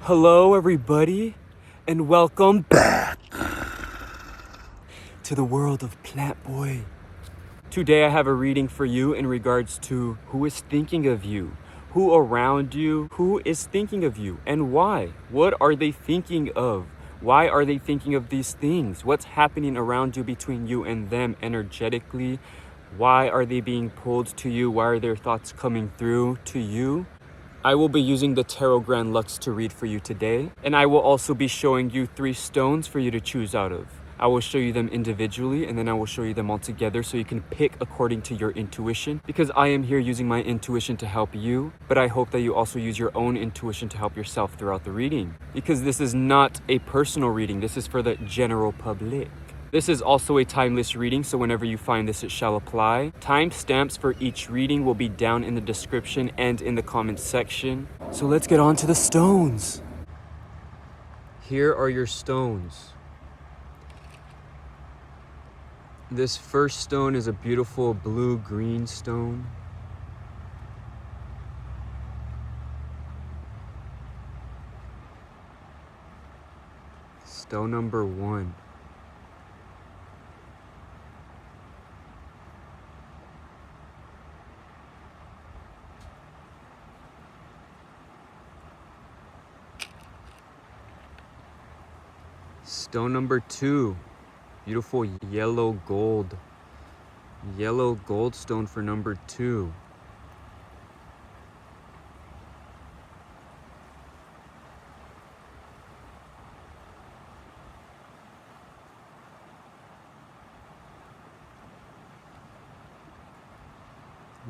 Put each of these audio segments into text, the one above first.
Hello, everybody, and welcome back to the world of Plantboi. Today, I have a reading for you in regards to who is thinking of you, who around you, who is thinking of you, and why. What are they thinking of? Why are they thinking of these things? What's happening around you between you and them energetically? Why are they being pulled to you? Why are their thoughts coming through to you? I will be using the Tarot Grand Lux to read for you today, and I will also be showing you 3 stones for you to choose out of. I will show you them individually, and then I will show you them all together so you can pick according to your intuition, because I am here using my intuition to help you, but I hope that you also use your own intuition to help yourself throughout the reading, because this is not a personal reading. This is for the general public. This is also a timeless reading, so whenever you find this, it shall apply. Timestamps for each reading will be down in the description and in the comments section. So let's get on to the stones. Here are your stones. This first stone is a beautiful blue-green stone. Stone number 1. Stone number 2, beautiful yellow gold stone for number 2.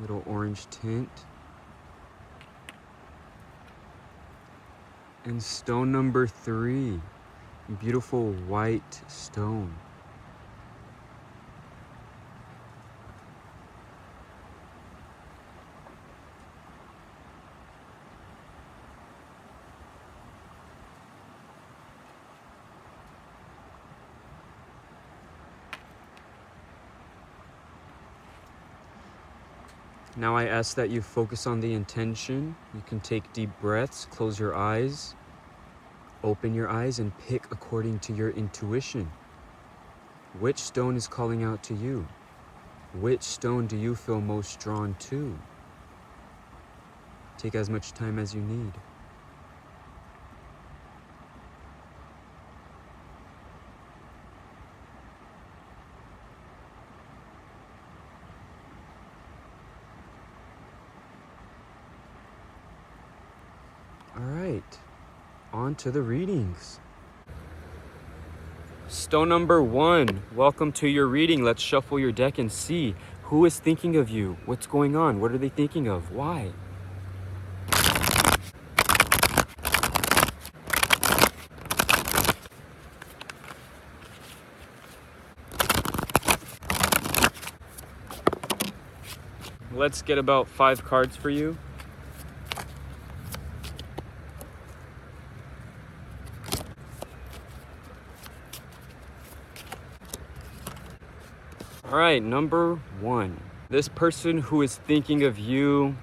Little orange tint. And stone number 3. Beautiful white stone. Now I ask that you focus on the intention. You can take deep breaths, close your eyes. Open your eyes and pick according to your intuition. Which stone is calling out to you? Which stone do you feel most drawn to? Take as much time as you need. All right. On to the readings. Stone number 1, welcome to your reading. Let's shuffle your deck and see who is thinking of you. What's going on? What are they thinking of? Why? Let's get about 5 cards for you. All right, number 1. This person who is thinking of you,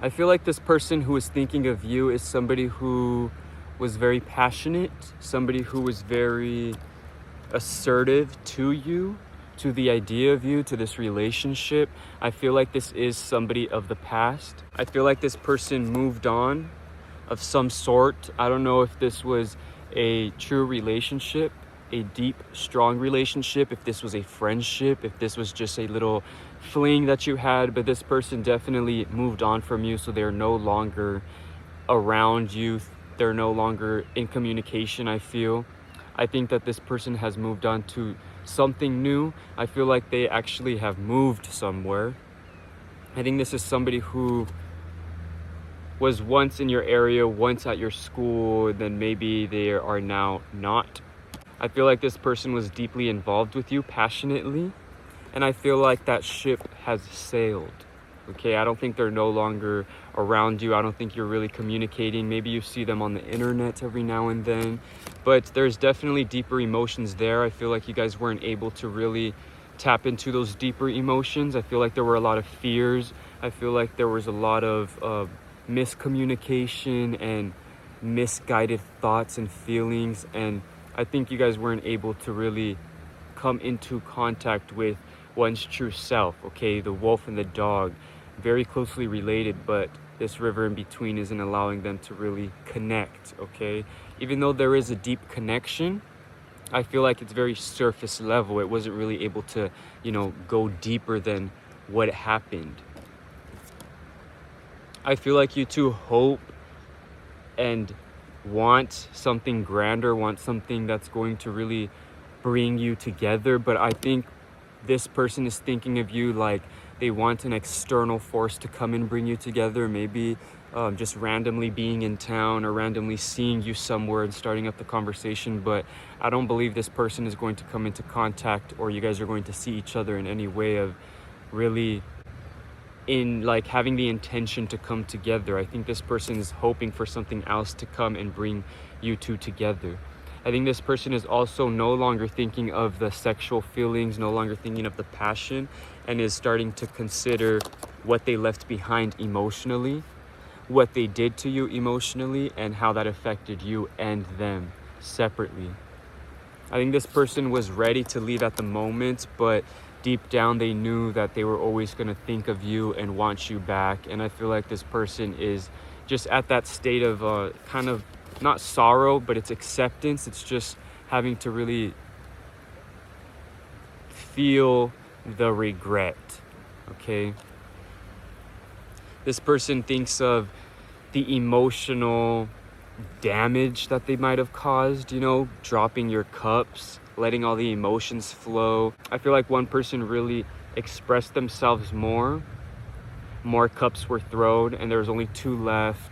I feel like this person who is thinking of you is somebody who was very passionate, somebody who was very assertive to you, to the idea of you, to this relationship. I feel like this is somebody of the past. I feel like this person moved on of some sort. I don't know if this was a true relationship, a deep, strong relationship, if this was a friendship, if this was just a little fling that you had, but this person definitely moved on from you, so they're no longer around you. They're no longer in communication, I feel. I think that this person has moved on to something new. I feel like they actually have moved somewhere. I think this is somebody who was once in your area, once at your school, then maybe they are now not. I feel like this person was deeply involved with you, passionately, and I feel like that ship has sailed. Okay, I don't think they're no longer around you. I don't think you're really communicating. Maybe you see them on the internet every now and then, but there's definitely deeper emotions there. I feel like you guys weren't able to really tap into those deeper emotions. I feel like there were a lot of fears. I feel like there was a lot of miscommunication and misguided thoughts and feelings, and I think you guys weren't able to really come into contact with one's true self. Okay, the wolf and the dog, very closely related, but this river in between isn't allowing them to really connect. Okay, even though there is a deep connection, I feel like it's very surface level. It wasn't really able to, go deeper than what happened. I feel like you two hope and want something grander, want something that's going to really bring you together. But I think this person is thinking of you like they want an external force to come and bring you together. Maybe just randomly being in town or randomly seeing you somewhere and starting up the conversation. But I don't believe this person is going to come into contact, or you guys are going to see each other in any way of really in like having the intention to come together. I think this person is hoping for something else to come and bring you two together. I think this person is also no longer thinking of the sexual feelings, no longer thinking of the passion, and is starting to consider what they left behind emotionally, what they did to you emotionally, and how that affected you and them separately. I think this person was ready to leave at the moment, but deep down they knew that they were always going to think of you and want you back. And I feel like this person is just at that state of kind of not sorrow, but it's acceptance. It's just having to really feel the regret. Okay, this person thinks of the emotional damage that they might have caused, dropping your cups, letting all the emotions flow. I feel like one person really expressed themselves more cups were thrown, and there was only two left.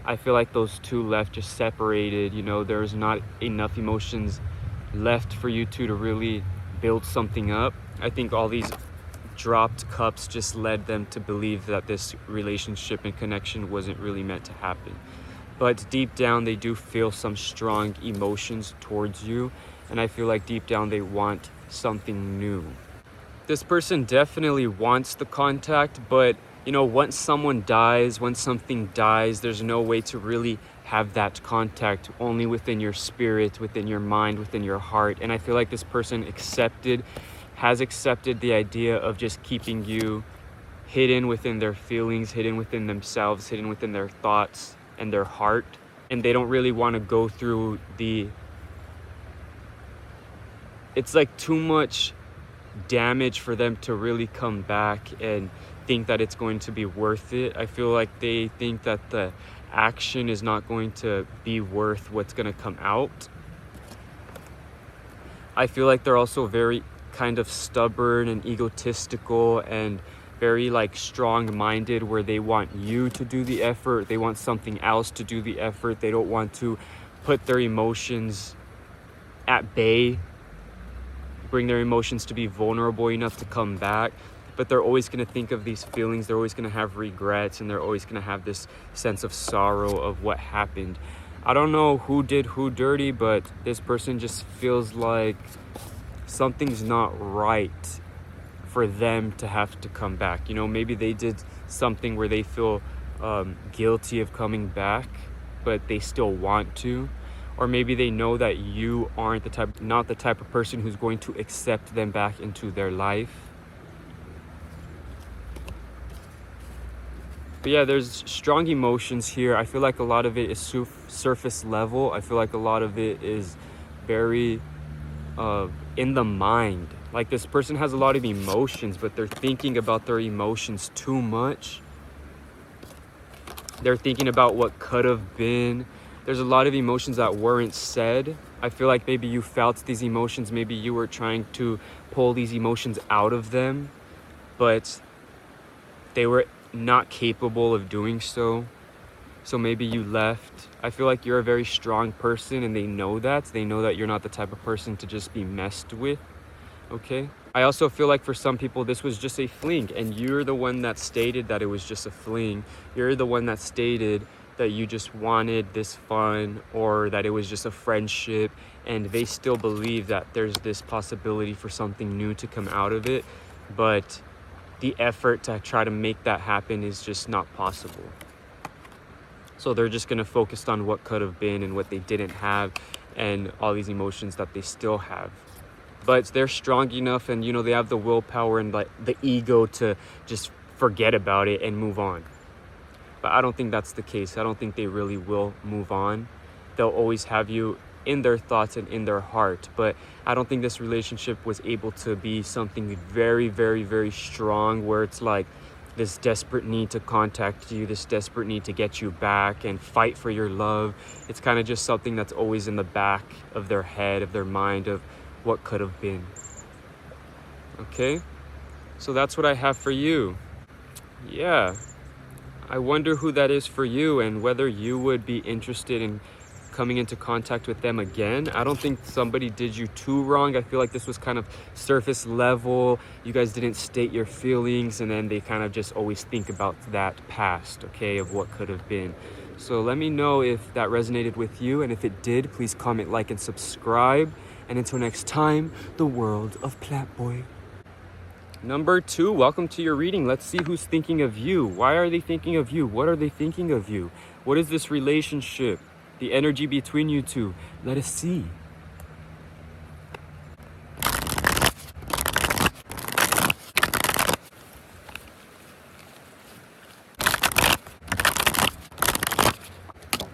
I feel like those two left just separated. There's not enough emotions left for you two to really build something up. I think all these dropped cups just led them to believe that this relationship and connection wasn't really meant to happen. But deep down, they do feel some strong emotions towards you, and I feel like deep down they want something new. This person definitely wants the contact, but once someone dies, once something dies, there's no way to really have that contact, only within your spirit, within your mind, within your heart. And I feel like this person has accepted the idea of just keeping you hidden within their feelings, hidden within themselves, hidden within their thoughts and their heart. And they don't really want to go through it's like too much damage for them to really come back and think that it's going to be worth it. I feel like they think that the action is not going to be worth what's going to come out. I feel like they're also very kind of stubborn and egotistical and very strong-minded, where they want you to do the effort. They want something else to do the effort. They don't want to put their emotions at bay, bring their emotions to be vulnerable enough to come back. But they're always going to think of these feelings. They're always going to have regrets, and they're always going to have this sense of sorrow of what happened. I don't know who did who dirty, but this person just feels like something's not right for them to have to come back. Maybe they did something where they feel guilty of coming back, but they still want to. Or maybe they know that you aren't not the type of person who's going to accept them back into their life. But yeah, there's strong emotions here. I feel like a lot of it is surface level. I feel like a lot of it is very in the mind. Like, this person has a lot of emotions, but they're thinking about their emotions too much. They're thinking about what could have been. There's a lot of emotions that weren't said. I feel like maybe you felt these emotions. Maybe you were trying to pull these emotions out of them, but they were not capable of doing so. So maybe you left. I feel like you're a very strong person, and they know that. They know that you're not the type of person to just be messed with. Okay? I also feel like for some people, this was just a fling, and you're the one that stated that it was just a fling. You're the one that stated that you just wanted this fun, or that it was just a friendship, and they still believe that there's this possibility for something new to come out of it, but the effort to try to make that happen is just not possible. So they're just going to focus on what could have been and what they didn't have and all these emotions that they still have. But they're strong enough, and they have the willpower and like the ego to just forget about it and move on. But I don't think that's the case. I don't think they really will move on. They'll always have you in their thoughts and in their heart. But I don't think this relationship was able to be something very, very, very strong, where it's like this desperate need to contact you, this desperate need to get you back and fight for your love. It's kind of just something that's always in the back of their head, of their mind, of what could have been. Okay? So that's what I have for you. Yeah. I wonder who that is for you and whether you would be interested in coming into contact with them again. I don't think somebody did you too wrong. I feel like this was kind of surface level. You guys didn't state your feelings, and then they kind of just always think about that past, okay, of what could have been. So let me know if that resonated with you, and if it did, please comment, like, and subscribe. And until next time, the world of Plantboi. Number 2, welcome to your reading. Let's see who's thinking of you. Why are they thinking of you? What are they thinking of you? What is this relationship? The energy between you two. Let us see.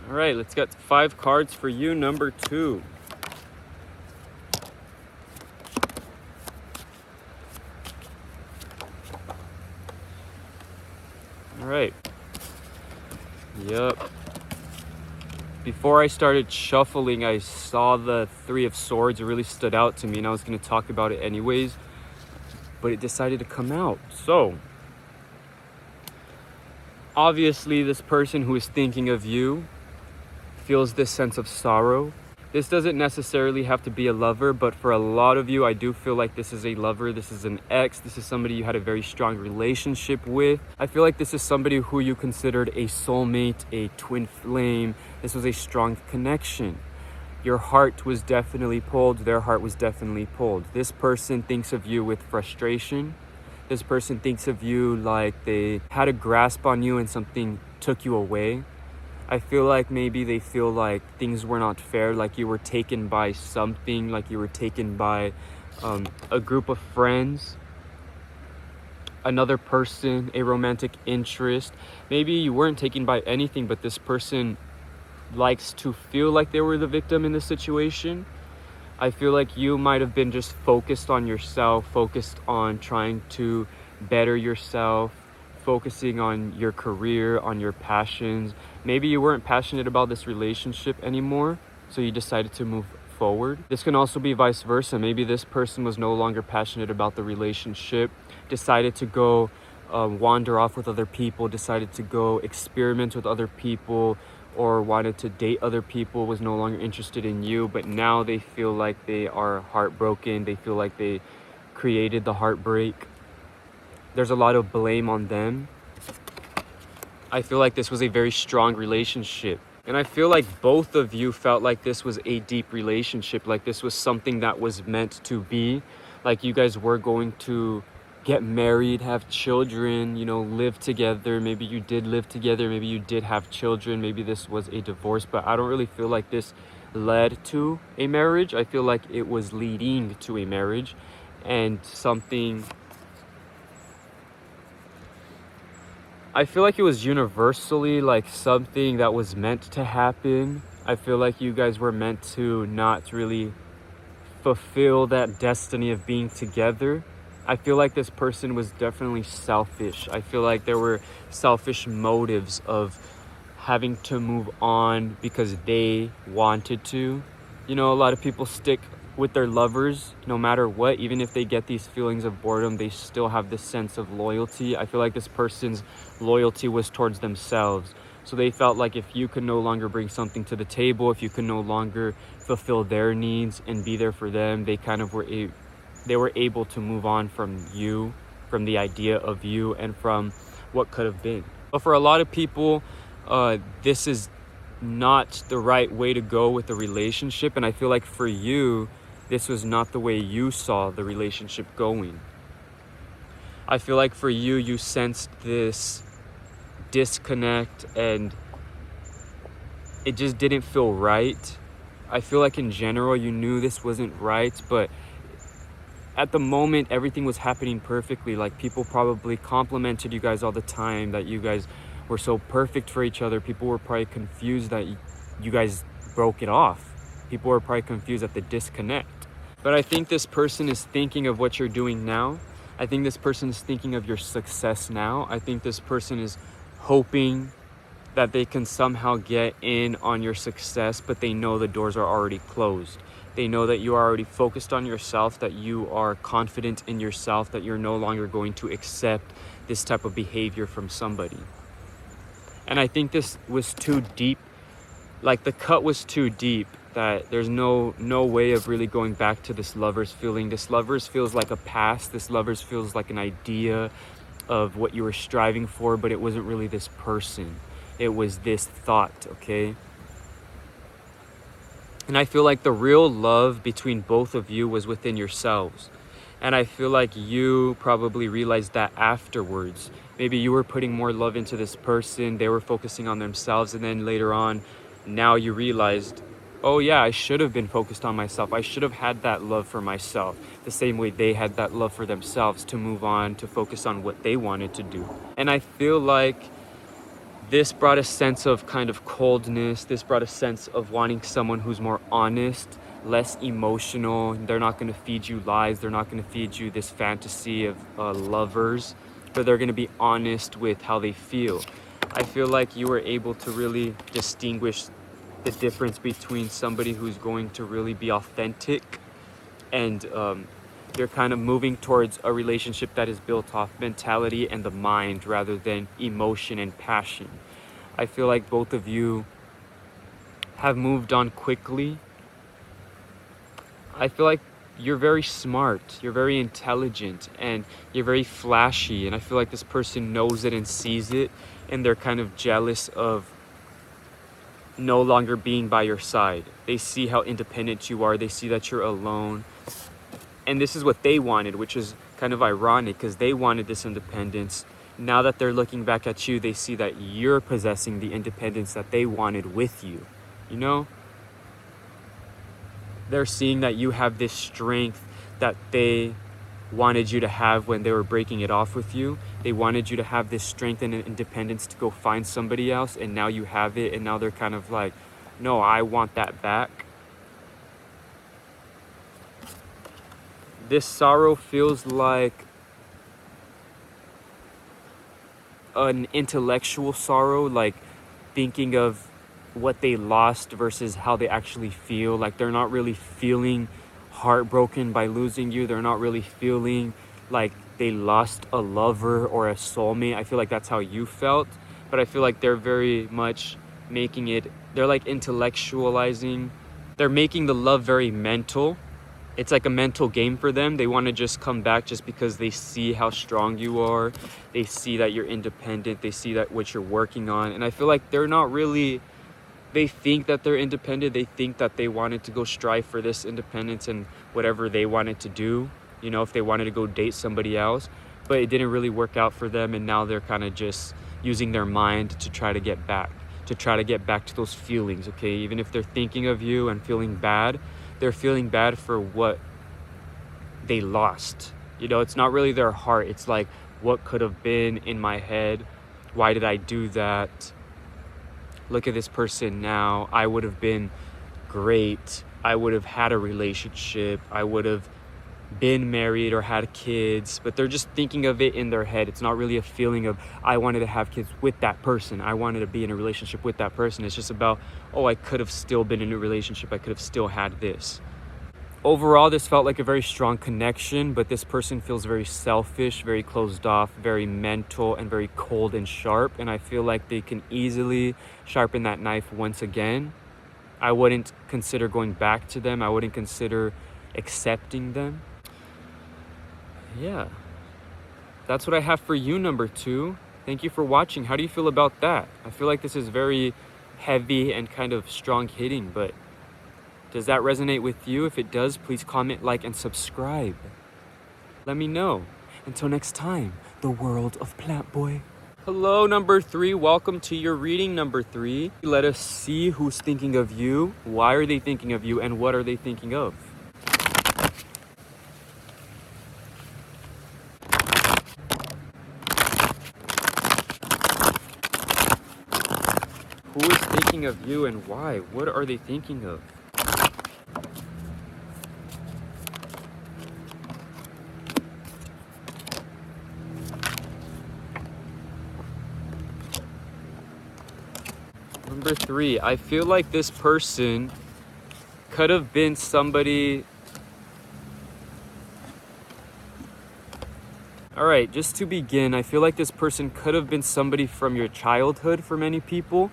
All right, let's get 5 cards for you, number 2. All right. Yep. Before I started shuffling, I saw the 3 of Swords. It really stood out to me, and I was going to talk about it anyways, but it decided to come out. So, obviously, this person who is thinking of you feels this sense of sorrow. This doesn't necessarily have to be a lover, but for a lot of you, I do feel like this is a lover. This is an ex. This is somebody you had a very strong relationship with. I feel like this is somebody who you considered a soulmate, a twin flame. This was a strong connection. Your heart was definitely pulled. Their heart was definitely pulled. This person thinks of you with frustration. This person thinks of you like they had a grasp on you and something took you away. I feel like maybe they feel like things were not fair, like you were taken by something, like you were taken by a group of friends, another person, a romantic interest. Maybe you weren't taken by anything, but this person likes to feel like they were the victim in this situation. I feel like you might have been just focused on yourself, focused on trying to better yourself, focusing on your career, on your passions. Maybe you weren't passionate about this relationship anymore, so you decided to move forward. This can also be vice versa. Maybe this person was no longer passionate about the relationship, decided to go wander off with other people, decided to go experiment with other people, or wanted to date other people, was no longer interested in you, but now they feel like they are heartbroken. They feel like they created the heartbreak. There's a lot of blame on them. I feel like this was a very strong relationship. And I feel like both of you felt like this was a deep relationship, like this was something that was meant to be, like you guys were going to get married, have children, live together. Maybe you did live together, maybe you did have children, maybe this was a divorce, but I don't really feel like this led to a marriage. I feel like it was leading to a marriage, and I feel like it was universally like something that was meant to happen. I feel like you guys were meant to not really fulfill that destiny of being together. I feel like this person was definitely selfish. I feel like there were selfish motives of having to move on because they wanted to. A lot of people stick with their lovers no matter what. Even if they get these feelings of boredom, they still have this sense of loyalty. I feel like this person's loyalty was towards themselves. So they felt like if you could no longer bring something to the table, if you could no longer fulfill their needs and be there for them, they kind of were able to move on from you, from the idea of you, and from what could have been. But for a lot of people, this is not the right way to go with the relationship. And I feel like for you, this was not the way you saw the relationship going. I feel like for you, you sensed this disconnect and it just didn't feel right. I feel like in general you knew this wasn't right, but at the moment everything was happening perfectly. Like, people probably complimented you guys all the time that you guys were so perfect for each other. People were probably confused that you guys broke it off. People were probably confused at the disconnect. But I think this person is thinking of what you're doing now. I think this person is thinking of your success now. I think this person is hoping that they can somehow get in on your success, but they know the doors are already closed. They know that you are already focused on yourself, that you are confident in yourself, that you're no longer going to accept this type of behavior from somebody. And I think this was too deep. Like, the cut was too deep, that there's no way of really going back to this lover's feeling. This lover's feels like a past. This lover's feels like an idea of what you were striving for, but it wasn't really this person. It was this thought, okay? And I feel like the real love between both of you was within yourselves. And I feel like you probably realized that afterwards. Maybe you were putting more love into this person, they were focusing on themselves, and then later on, now you realized, oh yeah, I should have been focused on myself. I should have had that love for myself, the same way they had that love for themselves, to move on, to focus on what they wanted to do. And I feel like this brought a sense of kind of coldness. This brought a sense of wanting someone who's more honest, less emotional. They're not going to feed you lies. They're not going to feed you this fantasy of lovers, but they're going to be honest with how they feel. I feel like you were able to really distinguish the difference between somebody who's going to really be authentic and you're kind of moving towards a relationship that is built off mentality and the mind rather than emotion and passion. I feel like both of you have moved on quickly. I feel like you're very smart, you're very intelligent, and you're very flashy. And I feel like this person knows it and sees it, and they're kind of jealous of no longer being by your side. They see how independent you are. They see that you're alone. And this is what they wanted, which is kind of ironic because they wanted this independence. Now that they're looking back at you, they see that you're possessing the independence that they wanted with you. You know? They're seeing that you have this strength that they wanted you to have when they were breaking it off with you. They wanted you to have this strength and independence to go find somebody else, and now you have it, and now they're kind of like, no, I want that back. This sorrow feels like an intellectual sorrow, like thinking of what they lost versus how they actually feel. Like, they're not really feeling heartbroken by losing you. They're not really feeling like they lost a lover or a soulmate. I feel like that's how you felt, but I feel like they're very much making it, they're like intellectualizing. They're making the love very mental. It's like a mental game for them. They want to just come back just because they see how strong you are. They see that you're independent. They see that what you're working on. And I feel like they're not really, they think that they're independent. They think that they wanted to go strive for this independence and whatever they wanted to do, you know, if they wanted to go date somebody else, but it didn't really work out for them. And now they're kind of just using their mind to try to get back to those feelings, okay? Even if they're thinking of you and feeling bad, they're feeling bad for what they lost. You know, it's not really their heart. It's like, what could have been in my head? Why did I do that? Look at this person now. I would have been great. I would have had a relationship. I would have been married or had kids, but they're just thinking of it in their head. It's not really a feeling of, I wanted to have kids with that person. I wanted to be in a relationship with that person. It's just about, oh, I could have still been in a relationship. I could have still had this. Overall, this felt like a very strong connection, but this person feels very selfish, very closed off, very mental, and very cold and sharp. And I feel like they can easily sharpen that knife once again. I wouldn't consider going back to them. I wouldn't consider accepting them. Yeah, that's what I have for you, number 2. Thank you for watching. How do you feel about that? I feel like this is very heavy and kind of strong hitting, but does that resonate with you? If it does, please comment, like, and subscribe. Let me know. Until next time, the world of Plantboi. Hello, number 3. Welcome to your reading, number 3. Let us see who's thinking of you, why are they thinking of you, and what are they thinking of. Who is thinking of you and why? What are they thinking of? Number 3, I feel like this person could have been somebody. All right, just to begin, I feel like this person could have been somebody from your childhood for many people,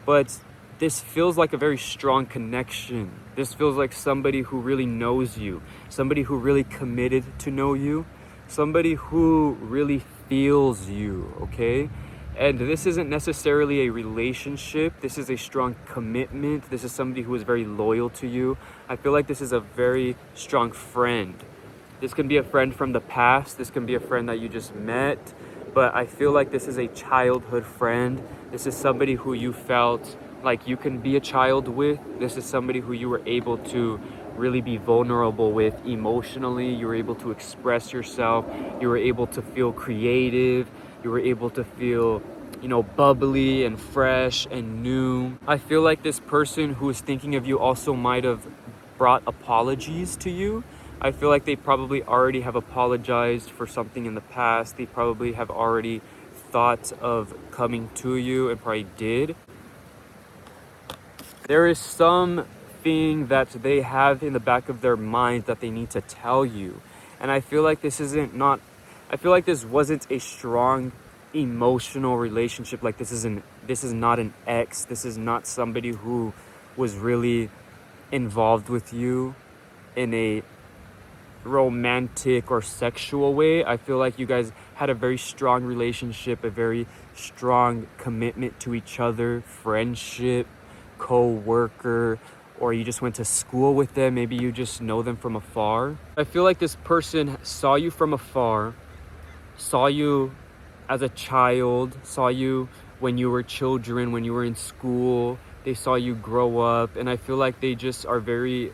but this feels like a very strong connection. This feels like somebody who really knows you, somebody who really committed to know you, somebody who really feels you, okay? And this isn't necessarily a relationship. This is a strong commitment. This is somebody who is very loyal to you. I feel like this is a very strong friend. This can be a friend from the past. This can be a friend that you just met. But I feel like this is a childhood friend. This is somebody who you felt like you can be a child with. This is somebody who you were able to really be vulnerable with emotionally. You were able to express yourself. You were able to feel creative. You were able to feel, bubbly and fresh and new. I feel like this person who is thinking of you also might have brought apologies to you. I feel like they probably already have apologized for something in the past. They probably have already thought of coming to you and probably did. There is something that they have in the back of their mind that they need to tell you. And I feel like this wasn't a strong emotional relationship. Like this is not an ex. This is not somebody who was really involved with you in a romantic or sexual way. I feel like you guys had a very strong relationship, a very strong commitment to each other, friendship, co-worker, or you just went to school with them. Maybe you just know them from afar. I feel like this person saw you from afar, saw you as a child, saw you when you were children, when you were in school. They saw you grow up, and I feel like they just are very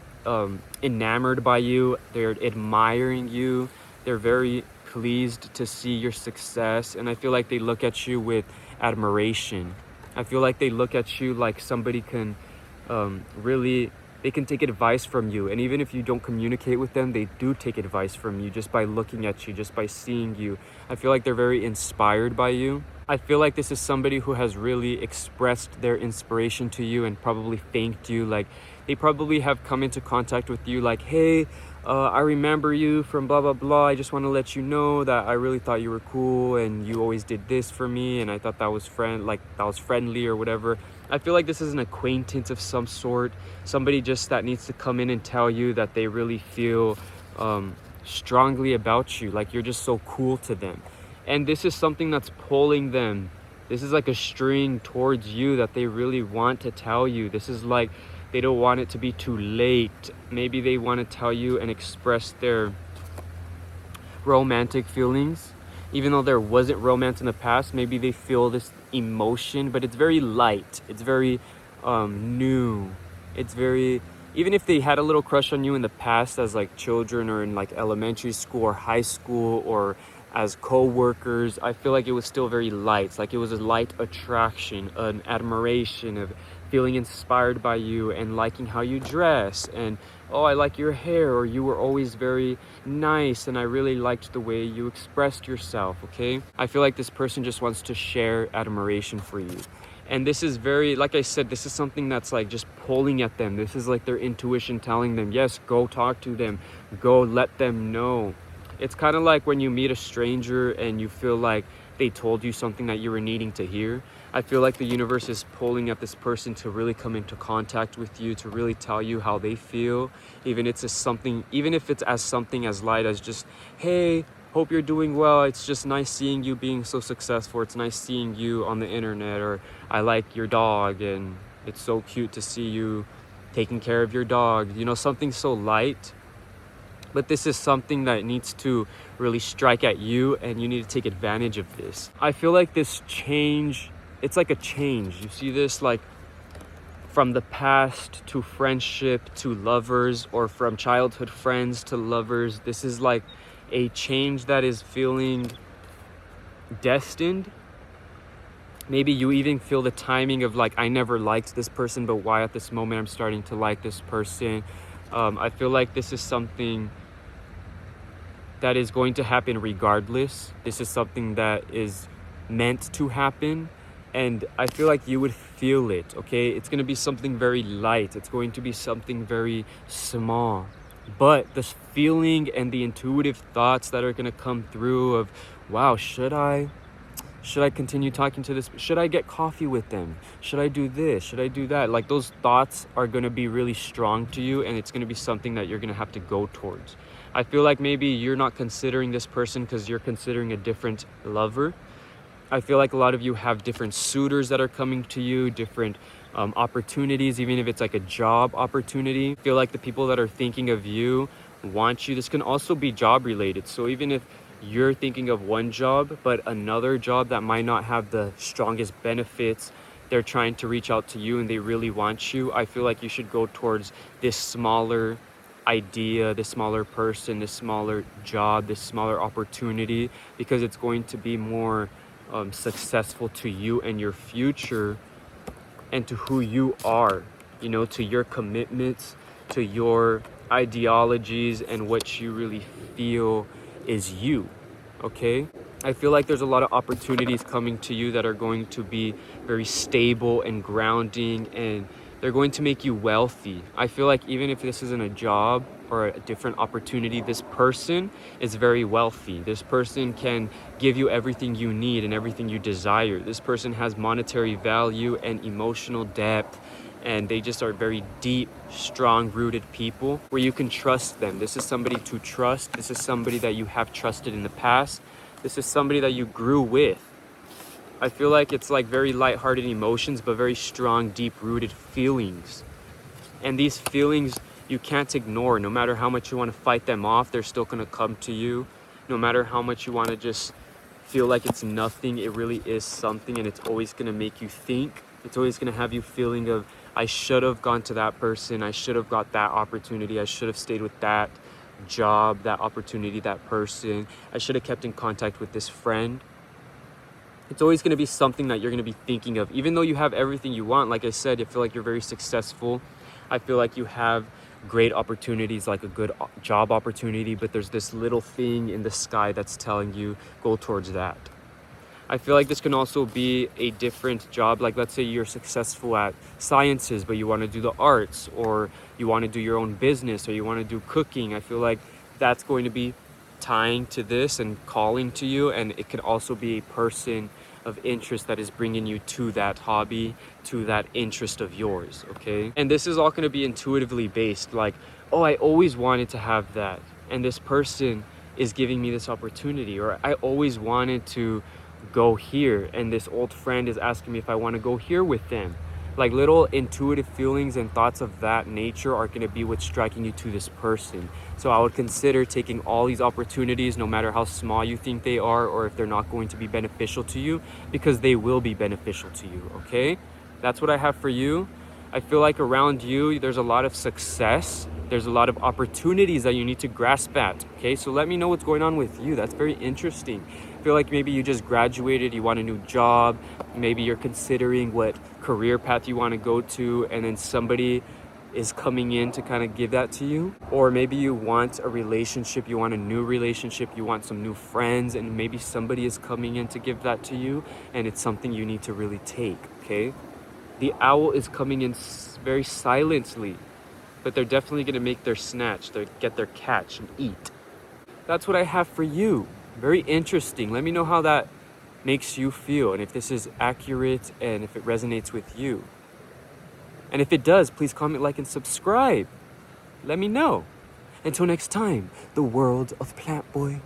enamored by you. They're admiring you. They're very pleased to see your success, and I feel like they look at you with admiration. I feel like they look at you like somebody can they can take advice from you, and even if you don't communicate with them, they do take advice from you just by looking at you, just by seeing you. I feel like they're very inspired by you. I feel like this is somebody who has really expressed their inspiration to you and probably thanked you. Like they probably have come into contact with you like, hey, I remember you from blah, blah, blah. I just want to let you know that I really thought you were cool and you always did this for me. And I thought that was friendly or whatever. I feel like this is an acquaintance of some sort. Somebody just that needs to come in and tell you that they really feel strongly about you. Like you're just so cool to them. And this is something that's pulling them. This is like a string towards you that they really want to tell you. This is like they don't want it to be too late. Maybe they want to tell you and express their romantic feelings. Even though there wasn't romance in the past, maybe they feel this emotion, but it's very light. It's very new. It's very, even if they had a little crush on you in the past as like children or in like elementary school or high school or as co-workers, I feel like it was still very light. Like it was a light attraction, an admiration of feeling inspired by you and liking how you dress, and oh, I like your hair, or you were always very nice and I really liked the way you expressed yourself, okay? I feel like this person just wants to share admiration for you. And this is very, like I said, this is something that's like just pulling at them. This is like their intuition telling them, yes, go talk to them, go let them know. It's kind of like when you meet a stranger and you feel like they told you something that you were needing to hear. I feel like the universe is pulling at this person to really come into contact with you, to really tell you how they feel, even if it's as something as light as just, hey, hope you're doing well. It's just nice seeing you being so successful. It's nice seeing you on the internet, or I like your dog and it's so cute to see you taking care of your dog. Something so light. But this is something that needs to really strike at you, and you need to take advantage of this. I feel like this change, it's like a change. You see this like from the past to friendship to lovers, or from childhood friends to lovers. This is like a change that is feeling destined. Maybe you even feel the timing of like, I never liked this person, but why at this moment I'm starting to like this person. I feel like this is something that is going to happen regardless. This is something that is meant to happen. And I feel like you would feel it, okay? It's going to be something very light. It's going to be something very small. But the feeling and the intuitive thoughts that are going to come through of, wow, should I continue talking to this? Should I get coffee with them? Should I do this? Should I do that? Like, those thoughts are going to be really strong to you, and it's going to be something that you're going to have to go towards. I feel like maybe you're not considering this person because you're considering a different lover. I feel like a lot of you have different suitors that are coming to you, different opportunities, even if it's like a job opportunity. I feel like the people that are thinking of you want you. This can also be job related. So even if you're thinking of one job, but another job that might not have the strongest benefits, they're trying to reach out to you and they really want you, I feel like you should go towards this smaller idea, this smaller person, this smaller job, this smaller opportunity, because it's going to be more successful to you and your future, and to who you are, you know, to your commitments, to your ideologies, and what you really feel is you. Okay, I feel like there's a lot of opportunities coming to you that are going to be very stable and grounding, and they're going to make you wealthy. I feel like even if this isn't a job or a different opportunity, this person is very wealthy. This person can give you everything you need and everything you desire. This person has monetary value and emotional depth, and they just are very deep, strong-rooted people where you can trust them. This is somebody to trust. This is somebody that you have trusted in the past. This is somebody that you grew with. I feel like it's like very lighthearted emotions, but very strong, deep-rooted feelings. And these feelings you can't ignore. No matter how much you want to fight them off, they're still going to come to you. No matter how much you want to just feel like it's nothing, it really is something, and it's always going to make you think. It's always going to have you feeling of, I should have gone to that person. I should have got that opportunity. I should have stayed with that job, that opportunity, that person. I should have kept in contact with this friend. It's always going to be something that you're going to be thinking of. Even though you have everything you want, like I said, I feel like you're very successful. I feel like you have great opportunities, like a good job opportunity, but there's this little thing in the sky that's telling you, go towards that. I feel like this can also be a different job. Like, let's say you're successful at sciences, but you want to do the arts, or you want to do your own business, or you want to do cooking. I feel like that's going to be tying to this and calling to you, and it could also be a person of interest that is bringing you to that hobby, to that interest of yours, okay? And this is all going to be intuitively based, like, oh, I always wanted to have that, and this person is giving me this opportunity, or I always wanted to go here, and this old friend is asking me if I want to go here with them. Like, little intuitive feelings and thoughts of that nature are going to be what's striking you to this person. So I would consider taking all these opportunities, no matter how small you think they are, or if they're not going to be beneficial to you, because they will be beneficial to you, okay? That's what I have for you. I feel like around you, there's a lot of success. There's a lot of opportunities that you need to grasp at, okay? So let me know what's going on with you. That's very interesting. I feel like maybe you just graduated, you want a new job, maybe you're considering what career path you want to go to, and then somebody is coming in to kind of give that to you. Or maybe you want a relationship, you want a new relationship, you want some new friends, and maybe somebody is coming in to give that to you, and it's something you need to really take, okay? The owl is coming in very silently, but they're definitely going to make their snatch, get their catch and eat. That's what I have for you. Very interesting. Let me know how that makes you feel, and if this is accurate, and if it resonates with you. And if it does, please comment, like, and subscribe. Let me know. Until next time, the world of Plantboi.